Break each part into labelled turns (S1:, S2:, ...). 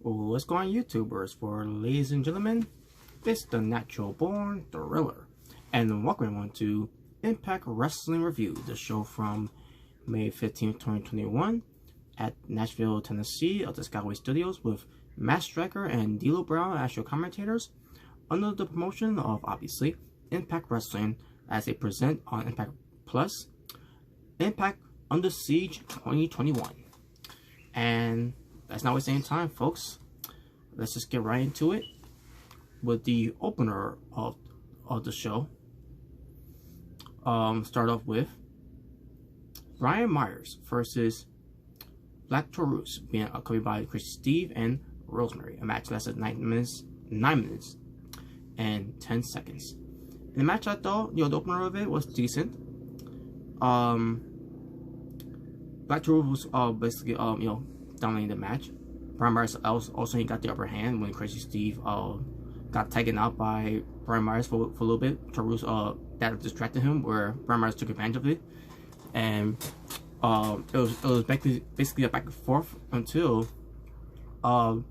S1: What's going on, YouTubers? For ladies and gentlemen, it's the Natural Born Thriller, and welcome everyone to Impact Wrestling Review, the show from May 15th, 2021 at Nashville, Tennessee at the Skyway Studios with Matt Striker and D'Lo Brown as your commentators under the promotion of, obviously, Impact Wrestling as they present on Impact Plus, Impact Under Siege 2021. And that's not wasting time, folks. Let's just get right into it with the opener of the show. Start off with Brian Myers versus Black Taurus, being accompanied by Chris Steve and Rosemary. A match lasted 9 minutes and 10 seconds. In the match, I thought, the opener of it was decent. Black Taurus was basically dominating the match. Brian Myers also he got the upper hand when Crazy Steve got taken out by Brian Myers for a little bit. Taurus that distracted him, where Brian Myers took advantage of it, and it was basically a back and forth until Brian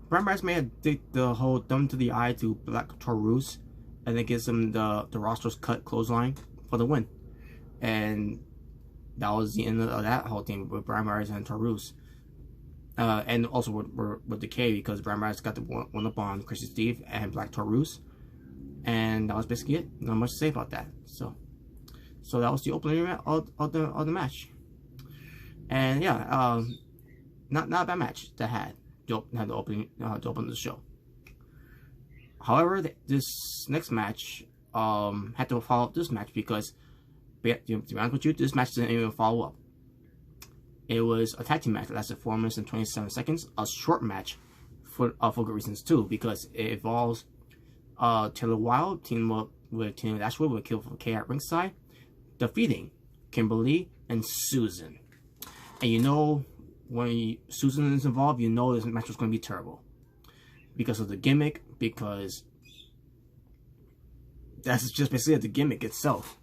S1: Myers may have did the whole thumb to the eye to Black Taurus, and it gives him the roster's cut clothesline for the win, and that was the end of that whole thing with Brian Myers and Taurus. And also with Decay, because Brian Myers got the one up on Chrissy Steve and Black Taurus, and that was basically it. Not much to say about that. So that was the opening of the match, and yeah, not a bad match that had the opening to open the show. However, this next match had to follow up this match because, to be honest with you, this match didn't even follow up. It was a tag team match that lasted 4 minutes and 27 seconds. A short match for good reasons too, because it involves Taylor Wilde teaming up with Tina Dashwood with Kill for K at ringside, defeating Kimberly and Susan. And you know, when Susan is involved, you know this match was going to be terrible because of the gimmick. Because that's just basically the gimmick itself.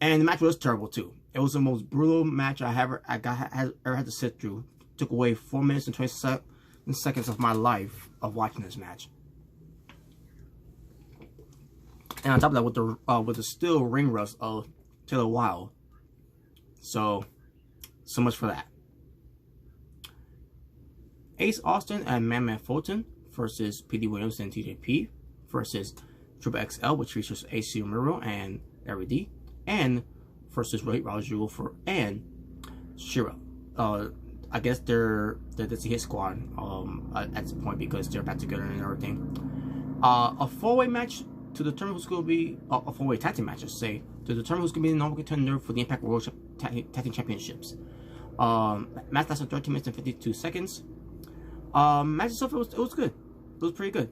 S1: And the match was terrible too. It was the most brutal match I ever had to sit through. Took away 4 minutes and 27 seconds of my life of watching this match. And on top of that, with the still ring rust of Taylor Wilde. So much for that. Ace Austin and Man Fulton versus P.D. Williams and TJP versus Triple XL, which features AC Romero and Larry D, and versus Raju and Shira. I guess they're the hit squad at this point because they're back together and everything. A four-way match to determine who's going to be a four-way tag team match, I should say, to determine who's going to be the number one contender for the Impact World Tag Team Championships. Match lasted 13 minutes and 52 seconds. Match itself, it was good. It was pretty good.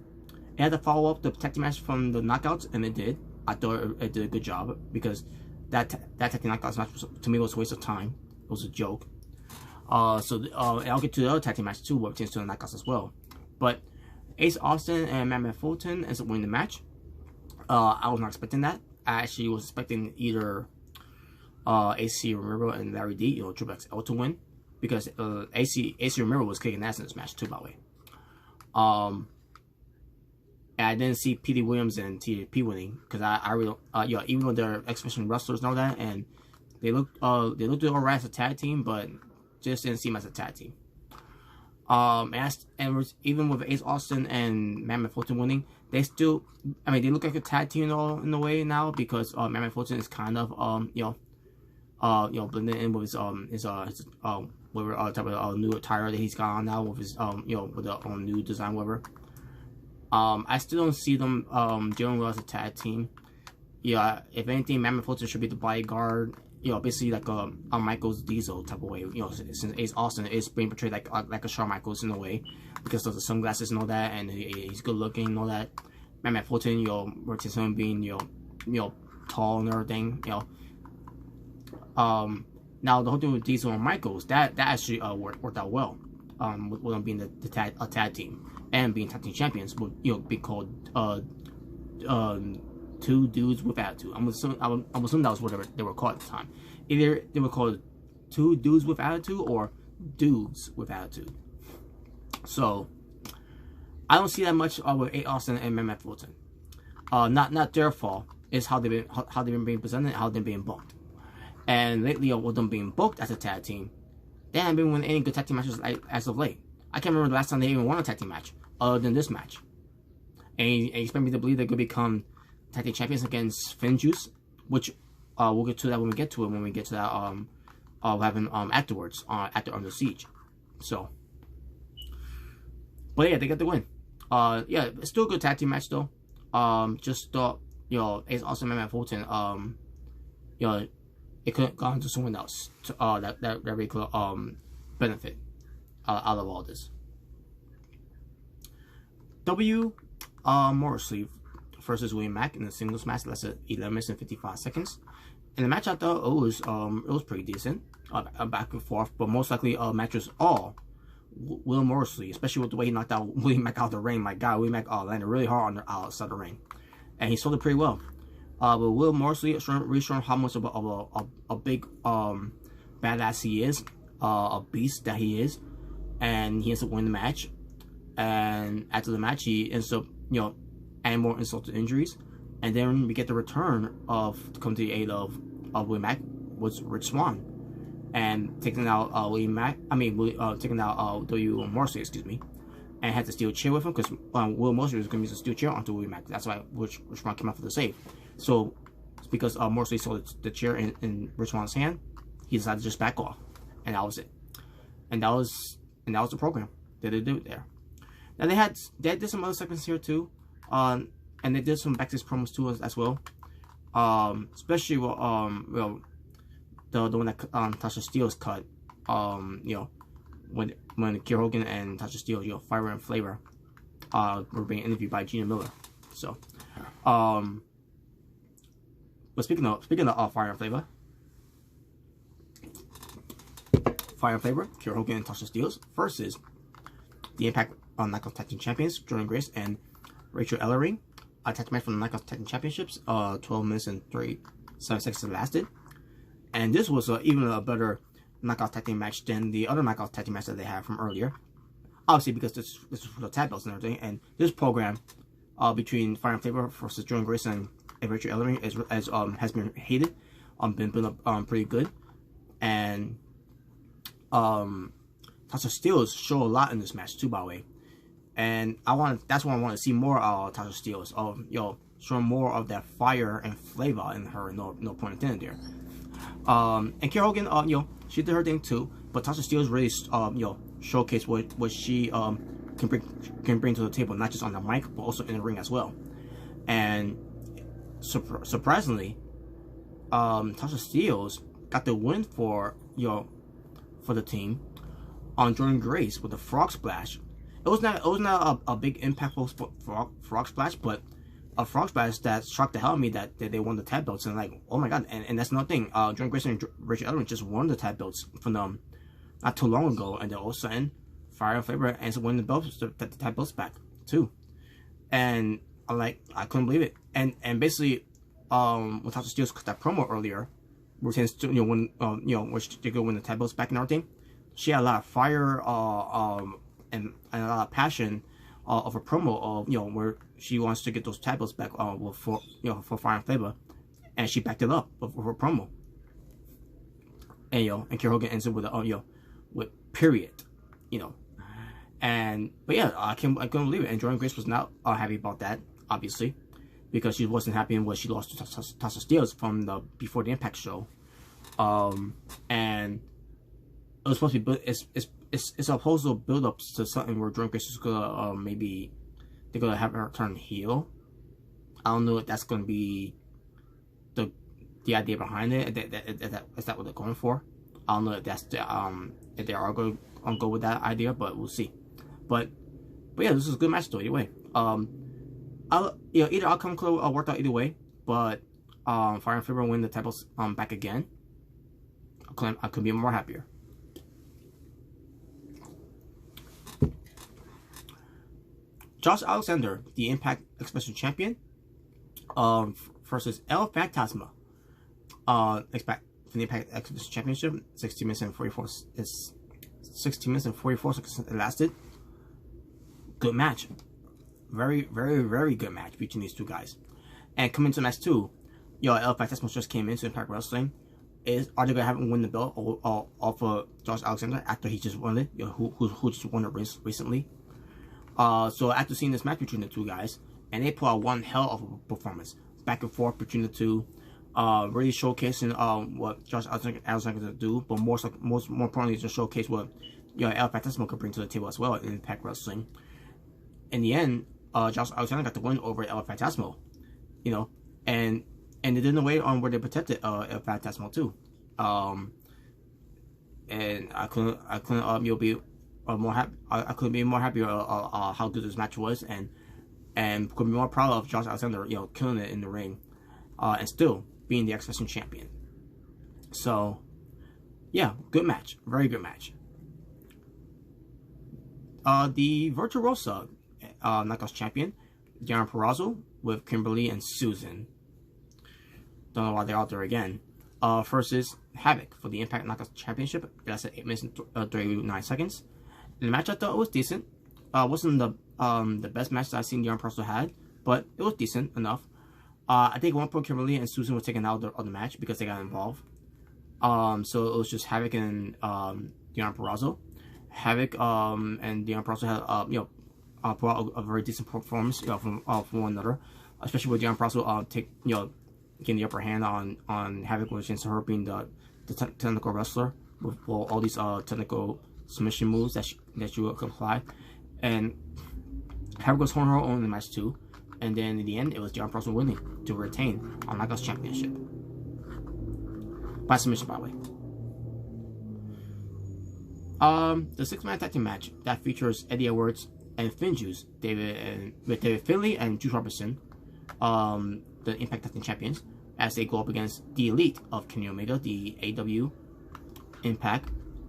S1: It had to follow up the tag team match from the Knockouts, and it did. I thought it did a good job because that tag team Knockouts match to me was a waste of time. It was a joke. I'll get to the other tag team match too, what pertains to the Knockouts as well. But Ace Austin and Man Fulton ends up winning the match. I was not expecting that. I actually was expecting either AC Romero and Larry D, Triple XL to win, because AC Romero was kicking ass in this match too, by the way. And I didn't see P.D. Williams and TJP winning because I really even though they're exhibition wrestlers and all that, and they looked alright as a tag team, but just didn't seem as a tag team. Even with Ace Austin and Man Fulton winning, they still, they look like a tag team in a way now, because Man Fulton is kind of blending in with his whatever type of new attire that he's got on now, with his with the new design, whatever. I still don't see them dealing well as a tag team. Yeah, if anything, Man Fulton should be the bodyguard. Basically like a Michaels Diesel type of way. Since Ace Austin is being portrayed like a Shawn Michaels in a way, because of the sunglasses and all that, and he's good looking and all that. Man Fulton, versus him being tall and everything. Now the whole thing with Diesel and Michaels, that actually worked out well. With them being a tag team and being tag team champions, would be called Two Dudes with Attitude. I'm assuming that was whatever they were called at the time. Either they were called Two Dudes with Attitude or Dudes with Attitude. So I don't see that much with A. Austin and Matt Fulton. Not their fault. It's how they've been being presented, how they're being booked. And lately, with them being booked as a tag team, they haven't been winning any good tag team matches as of late. I can't remember the last time they even won a tag team match, other than this match. And you expect me to believe they're going to become tag team champions against Finn Juice, which we'll get to that when we get to it, when we get to that what happened afterwards, after Under Siege. So, but yeah, they got the win. Yeah, it's still a good tag team match though. Just thought, you know, Ace Austin and Matt Fulton, you know, it could have gone to someone else to, that really could benefit out of all this. Morrissey versus William Mack in a singles match lasted 11 minutes and 55 seconds. And the match, I thought it was pretty decent, back and forth, but most likely match was all Will Morrissey, especially with the way he knocked out William Mack out of the ring. My God, William Mack landed really hard on the outside the ring, and he sold it pretty well. But Will Morrissey really showing how much of a big badass he is, a beast that he is, and he ends up winning the match. And after the match, he ends up, you know, adding more insult to injuries, and then we get the return to come to the aid of William Mack was Rich Swann, and taking out taking out W. Morrissey, excuse me, and had the steel chair with him because Will Morrissey was going to use a steel chair onto William Mack. That's why Rich Swann came out for the save. So because Morrissey saw the chair in Rich Swann's hand, he decided to just back off, and that was it. And that was the program that they did there. Now they did some other segments here too, and they did some backstage promos too as well. Especially with well, the one that Tasha Steelz cut. You know, when Kiera Hogan and Tasha Steelz, you know, Fire and Flavor, were being interviewed by Gina Miller. So, but speaking of Fire and Flavor, Kiera Hogan and Tasha Steelz versus the Impact Knockout Tag Team Champions, Jordan Grace and Rachel Ellering. A tag match from the Knockout Tag Team Championships. 12 minutes and 37 seconds lasted. And this was even a better Knockout Tag Team match than the other Knockout Tag Team match that they had from earlier. Obviously, because this is for the tag belts and everything. And this program between Fire and Flavor versus Jordan Grace and Rachel Ellering has been hated. Been built up pretty good. And Tasha Steelz show a lot in this match too, by the way. And that's why I want to see more Tasha Steelz, you know, showing more of that fire and flavor in her. No pun intended there. And Kiera Hogan, you know, she did her thing too, but Tasha Steelz really, you know, showcased what she can bring to the table, not just on the mic, but also in the ring as well. And surprisingly, Tasha Steelz got the win for the team on Jordan Grace with the frog splash. It was not a big impactful frog splash, but a frog splash that shocked the hell out of me that they won the tag belts. And like, oh my God, and that's another thing. Jordan Grace and Rachel Ellering just won the tag belts from them not too long ago, and then all of a sudden, Fire and Flavor ends up winning the belts, the tag belts back too. And I couldn't believe it. And basically, when Tasha Steelz cut that promo earlier, where since when which they go win the tag belts back and everything, she had a lot of fire and a lot of passion of a promo of where she wants to get those tag belts back for Fire and Flavor, and she backed it up with her promo. And and Kiera Hogan ends up with with period, and but yeah, I couldn't believe it. And Jordan Grace was not happy about that, obviously, because she wasn't happy in what she lost to Tasha Steelz from the before the Impact show, and it was supposed to be, it's supposed to build up to something where Jordan Grace is gonna maybe they're gonna have her turn heel. I don't know if that's gonna be the idea behind it. Is that what they're going for? I don't know if that's the if they are going to go with that idea, but we'll see. But yeah, this is a good match though. Either way, either outcome could worked out either way. But Fire and Flavor win the titles back again. I could be more happier. Josh Alexander, the Impact Exhibition Champion, versus El Phantasma. For the Impact Exhibition Championship, 16 minutes and 44 seconds it lasted. good match. Very, very, very good match between these two guys. And coming to match 2, El Fantasma just came into Impact Wrestling. Are they gonna have him win the belt off of Josh Alexander after he just won it? Who just won it recently? So after seeing this match between the two guys, and they put out one hell of a performance, back and forth between the two, really showcasing what Josh Alexander could do, but more importantly, just showcase what El Fantasma could bring to the table as well in Impact Wrestling. In the end, Josh Alexander got the win over El Fantasma, and they did in a way on where they protected El Fantasma too. And I couldn't be more happy. I couldn't be more happy how good this match was, and could be more proud of Josh Alexander, killing it in the ring, and still being the X Division champion. So, yeah, good match, very good match. The Virtuosa Knockouts champion, Deonna Purrazzo, with Kimberly and Susan. Don't know why they're out there again. Versus Havoc for the Impact Knockouts Championship. That's at 8 minutes and 39 seconds. The match I thought was decent. Wasn't the best match that I've seen Deonna Purrazzo had, but it was decent enough. I think at one point Kimberly and Susan were taken out of the match because they got involved. So it was just Havoc and Deonna Purrazzo. Havoc and Deonna Purrazzo had put out a very decent performance from one another, especially with Deonna Purrazzo getting the upper hand on Havoc, which is her being the technical wrestler with all these technical submission moves that she will apply, and Havoc was holding her own in the match too. And then in the end, it was Deonna Purrazzo winning to retain on Knockouts Championship by submission, by the way. The 6-man tag team match that features Eddie Edwards and Finjuice, David Finlay and Juice Robinson, the Impact Tag Team champions, as they go up against the Elite of Kenny Omega, the AEW, Impact,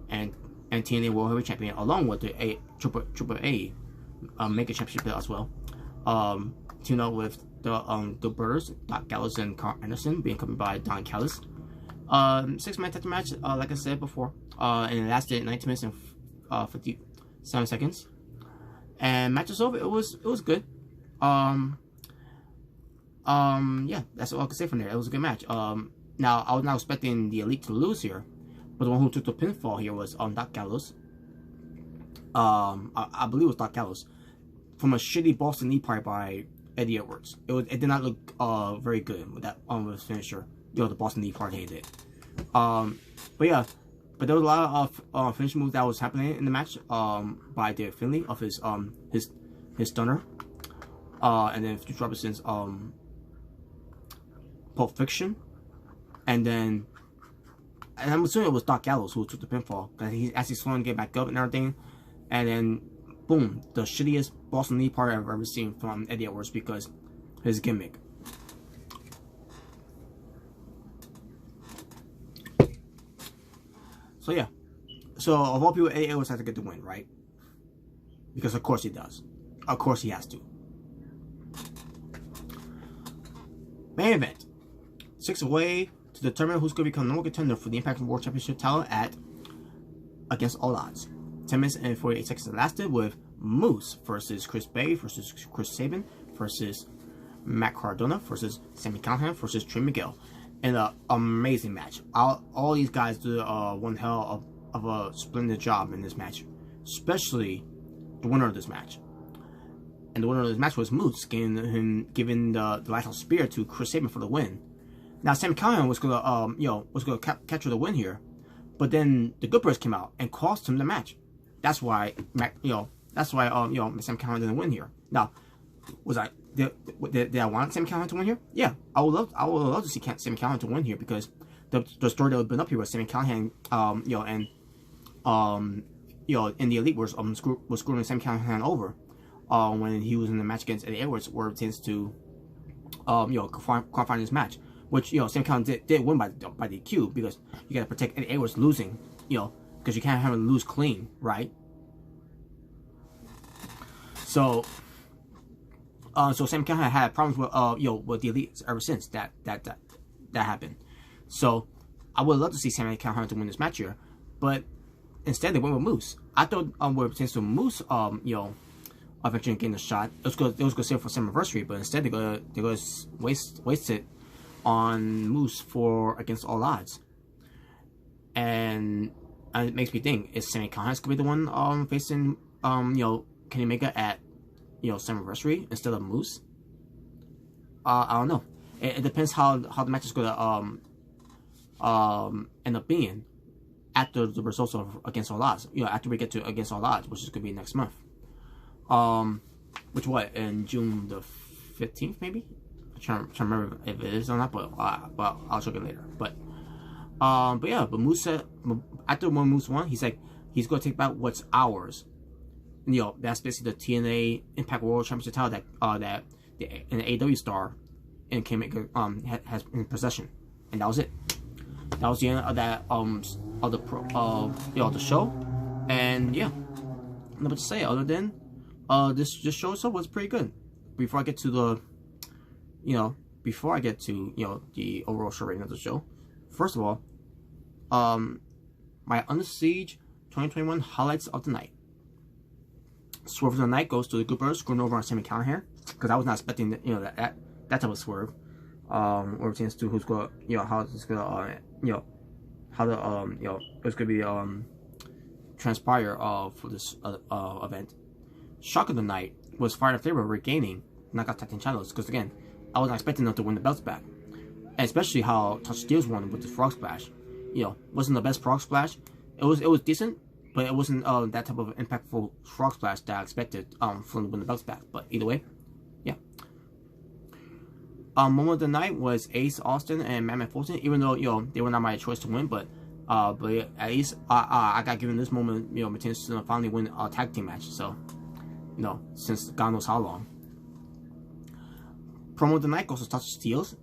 S1: and TNA World Heavyweight Champion, along with the Triple A Mega Championship as well. Teamed up with the Brothers, Doc Gallows and Carl Anderson, being accompanied by Don Callis. 6-man tag team match, like I said before, and it lasted 19 minutes and 57 seconds. And match is over. It was good. Yeah, that's all I can say from there. It was a good match. Now I was not expecting the Elite to lose here, but the one who took the pinfall here was Doc Gallows. I believe it was Doc Gallows from a shitty Boston knee part by Eddie Edwards. It did not look very good with that with his finisher. The Boston knee part he did. But yeah, but there was a lot of finish moves that was happening in the match by David Finlay of his stunner, and then Juice Robinson's Pulp Fiction, and I'm assuming it was Doc Gallows who took the pinfall because he's slowing to get back up and everything, and then boom, the shittiest Boston knee part I've ever seen from Eddie Edwards because his gimmick. So yeah, so of all people, Eddie Edwards has to get the win, right? Because of course he does. Of course he has to. Main event. 6 away to determine who's going to become number 1 contender for the Impact World Championship title against all odds. 10 minutes and 48 seconds lasted with Moose versus Chris Bay versus Chris Sabin versus Matt Cardona versus Sami Callihan versus Trey Miguel. In an amazing match. All these guys did one hell of a splendid job in this match. Especially the winner of this match. And the winner of this match was Moose, giving the Lighthouse Spear to Chris Sabin for the win. Now Sami Callihan was gonna capture the win here, but then the Good Brothers came out and cost him the match. That's why Sami Callihan didn't win here. Now, did I want Sami Callihan to win here? Yeah, I would love to see Sami Callihan to win here because the story that would have been up here was Sami Callihan, in the Elite was screwing Sami Callihan over, when he was in the match against Eddie Edwards, where it tends to, qualify this match, which Sami Callihan did win by DQ because you got to protect Eddie Edwards losing, because you can't have him lose clean, right? So Sami Callihan had problems with the Elite ever since that happened. So I would love to see Sami Callihan to win this match here, but instead they went with Moose. I thought with potential Moose eventually getting a shot. It was going to save for some anniversary, but instead they go waste it on Moose for Against All Odds. And it makes me think, is Sami Callihan gonna be the one facing Kenny Omega at some anniversary instead of Moose? I don't know. It depends how the match is gonna end up being after the results of Against All Odds. After we get to Against All Odds, which is gonna be next month. Which in June the 15th maybe? I'm trying to remember if it is or not, but I'll check it later. But Moose said after when Moose won, he's like he's gonna take back what's ours. That's basically the TNA Impact World Championship title that an AEW star and Kenny Omega has in possession, and that was it. That was the end of that of the show, and yeah, nothing to say other than this show itself was pretty good. Before I get to the the overall show rating of the show, first of all, my Under Siege 2021 highlights of the night. Swerve of the night goes to the Goobers screwing over on Sami Callihan, because I was not expecting that type of swerve. Or pertains to who's going how it's gonna how the it's gonna be transpire for this event. Shock of the night was Fire Flavor regaining Knockout Tag Team titles, because again, I was not expecting them to win the belts back, and especially how Tasha Steelz won with the Frog Splash. Wasn't the best Frog Splash. It was decent, but it wasn't that type of impactful Frog Splash that I expected from them to win the belts back. But either way, yeah. Moment of the night was Ace Austin and Madman Fulton, even though they were not my choice to win, but at least I got given this moment Martinez to finally win a tag team match. So since God knows how long. Promo of the night goes to Tasha Steelz.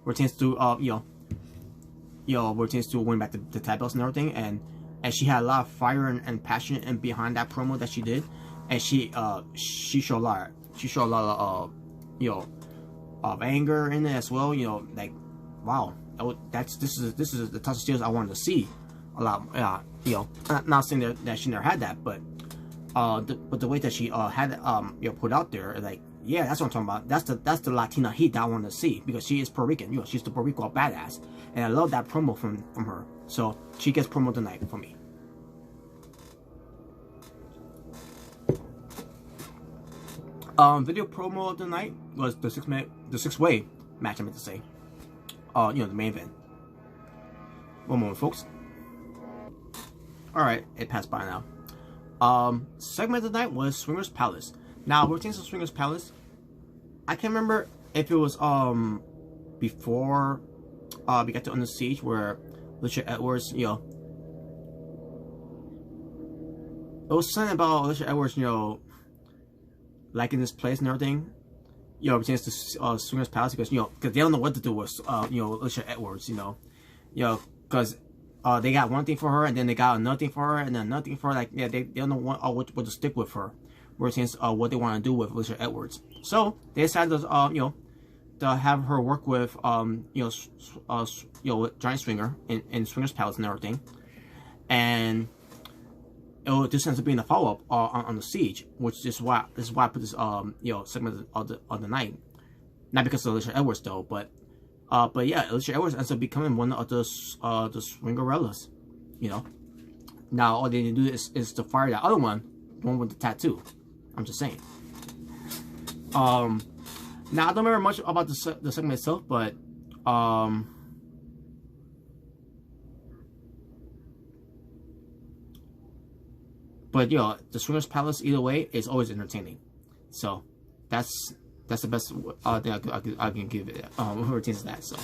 S1: Martinez to Martinez to win back the tag belts and everything, and she had a lot of fire and passion and behind that promo that she did, and she showed a lot of anger in it as well. Like, wow, this is the Tasha Steelz I wanted to see a lot. Not saying that she never had that, but the way that she had put out there, like, yeah, that's what I'm talking about. That's the Latina heat that I want to see, because she is Puerto Rican. She's the Puerto Rico badass, and I love that promo from her. So she gets promo of the night for me. Video promo of the night was the 6-way match. I meant to say, the main event. One moment, folks. All right, it passed by now. Segment of the night was Swingers Palace. Now, we're taking Swingers Palace. I can't remember if it was before we got to Under Siege, where Alicia Edwards, it was something about Alicia Edwards, liking this place and everything. Pertains to Swingers Palace, because because they don't know what to do with Alicia Edwards, because they got one thing for her, and then they got another thing for her, and then another thing for her. Like, yeah, they don't know what to stick with her. Versus what they want to do with Alicia Edwards. So they decided to have her work with Giant Swinger in Swingers Palace and everything. And this ends up being a follow-up on the Siege, which is why I put this segment of the night. Not because of Alicia Edwards though, but yeah, Alicia Edwards ends up becoming one of the Swingerellas. Now all they need to do is to fire that other one with the tattoo. I'm just saying. Now I don't remember much about the segment itself, but the Swingers Palace either way is always entertaining. So that's the best thing I can give it. Routines that. So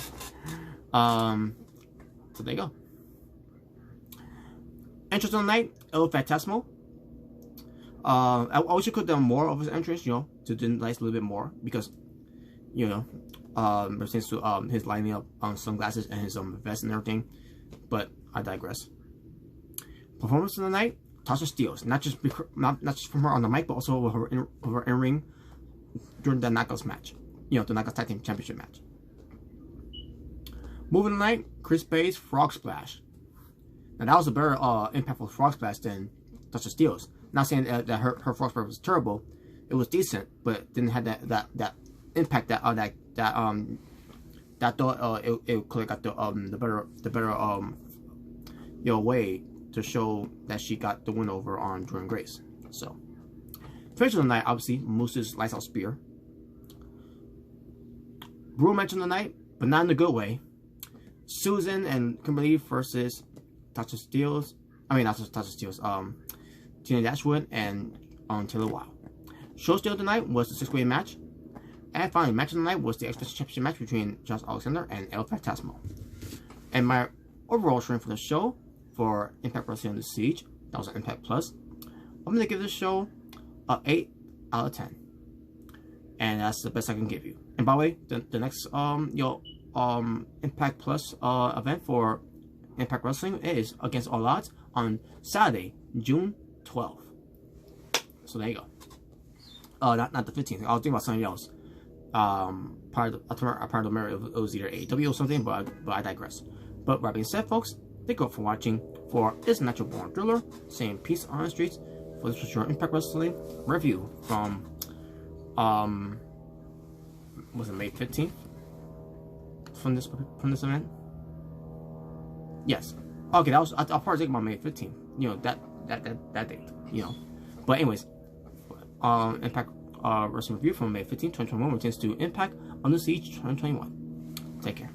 S1: there you go. Entrance of the night, El Phantasmo. I wish I could have done more of his entrance, to do nice a little bit more, because, pertains to his lining up sunglasses and his vest and everything. But I digress. Performance of the night, Tasha Steelz. Not just from her on the mic, but also with her in ring during the Knockouts match. The Knockouts Tag Team Championship match. Move of the night, Chris Bay's Frog Splash. Now that was a better impactful Frog Splash than Tasha Steelz. Not saying that her Frog Splash was terrible, it was decent, but didn't have that impact that thought it could have got the better way to show that she got the win over on Jordan Grace. So finish of the night, obviously Moose's lights out spear. Brutal match of the night, but not in a good way. Susan and Kimberly versus Tasha Steelz. I mean, not Tasha Steelz. Tina Dashwood and Taylor Wilde. Show steal of the night was the 6-way match. And finally, match of the night was the X Division Championship match between Josh Alexander and El Phantasmo. And my overall rating for the show for Impact Wrestling on the Siege, that was an Impact Plus. I'm gonna give this show a 8 out of 10, and that's the best I can give you. And by the way, the next Impact Plus event for Impact Wrestling is Against All Odds on Saturday, June 12th. So there you go. Not the 15th. I was thinking about something else. Part of the merit, it was either AEW or something, but I digress. But with that being said, folks, thank you all for watching. For It's Natural Born Driller, saying peace on the streets. For this was your Impact Wrestling review from was it May 15th from this event? Yes. Okay, that was I'll probably take about May 15th. You know, that date. You know. But anyways, Impact Wrestling review from May 15th, 2021 returns to Impact on the Siege 2021. Take care.